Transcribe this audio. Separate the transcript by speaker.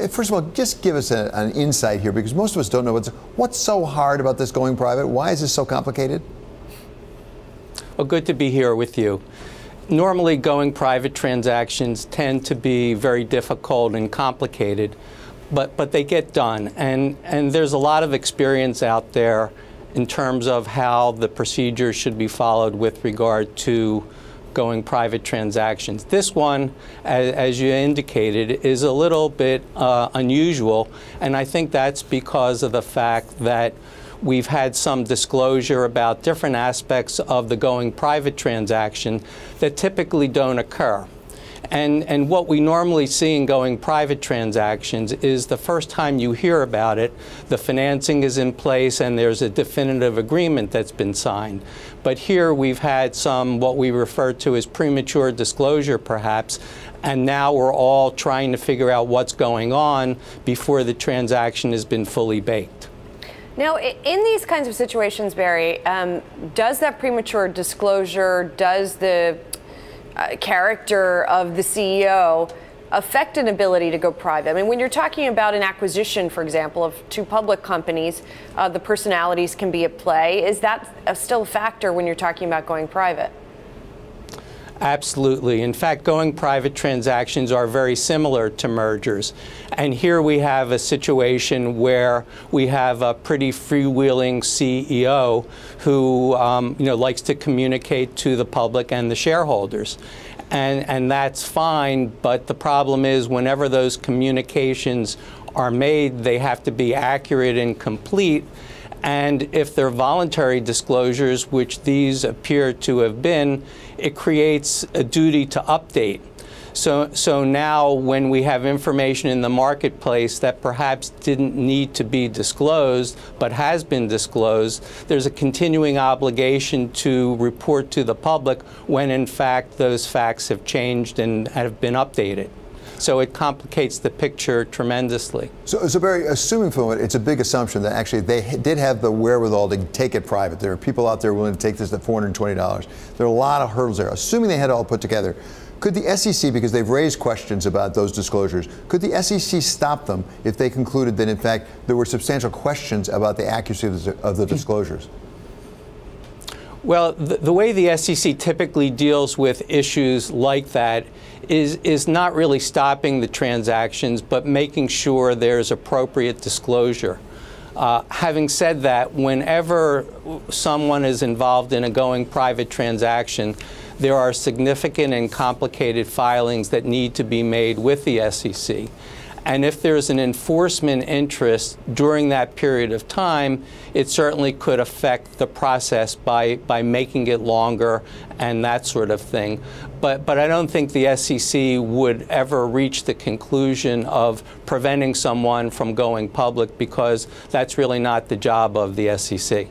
Speaker 1: First of all, just give us an insight here, because most of us don't know what's so hard about this going private. Why is this so complicated?
Speaker 2: Well, good to be here with you. Normally, going private transactions tend to be very difficult and complicated, but they get done. And there's a lot of experience out there in terms of how the procedures should be followed with regard to going private transactions. This one, as you indicated, is a little bit unusual, and I think that's because of the fact that we've had some disclosure about different aspects of the going private transaction that typically don't occur. And what we normally see in going private transactions is the first time you hear about it, the financing is in place and there's a definitive agreement that's been signed. But here we've had some, what we refer to as premature disclosure perhaps, and now we're all trying to figure out what's going on before the transaction has been fully baked.
Speaker 3: Now, in these kinds of situations, Barry, does that premature disclosure, does the character of the CEO affect an ability to go private? I mean, when you're talking about an acquisition, for example, of two public companies, the personalities can be at play. Is that still a factor when you're talking about going private?
Speaker 2: Absolutely. In fact, going private transactions are very similar to mergers. And here we have a situation where we have a pretty freewheeling CEO who likes to communicate to the public and the shareholders. And that's fine, but the problem is whenever those communications are made, they have to be accurate and complete. And if they're voluntary disclosures, which these appear to have been, it creates a duty to update. So now when we have information in the marketplace that perhaps didn't need to be disclosed but has been disclosed, there's a continuing obligation to report to the public when in fact those facts have changed and have been updated. So it complicates the picture tremendously.
Speaker 1: So Barry, assuming for a moment, it's a big assumption that actually they did have the wherewithal to take it private. There are people out there willing to take this at $420. There are a lot of hurdles there. Assuming they had it all put together, could the SEC, because they've raised questions about those disclosures, could the SEC stop them if they concluded that in fact there were substantial questions about the accuracy of the disclosures?
Speaker 2: Well, the way the SEC typically deals with issues like that is not really stopping the transactions, but making sure there's appropriate disclosure. Having said that, whenever someone is involved in a going private transaction, there are significant and complicated filings that need to be made with the SEC. And if there's an enforcement interest during that period of time, it certainly could affect the process by making it longer and that sort of thing. But I don't think the SEC would ever reach the conclusion of preventing someone from going public, because that's really not the job of the SEC.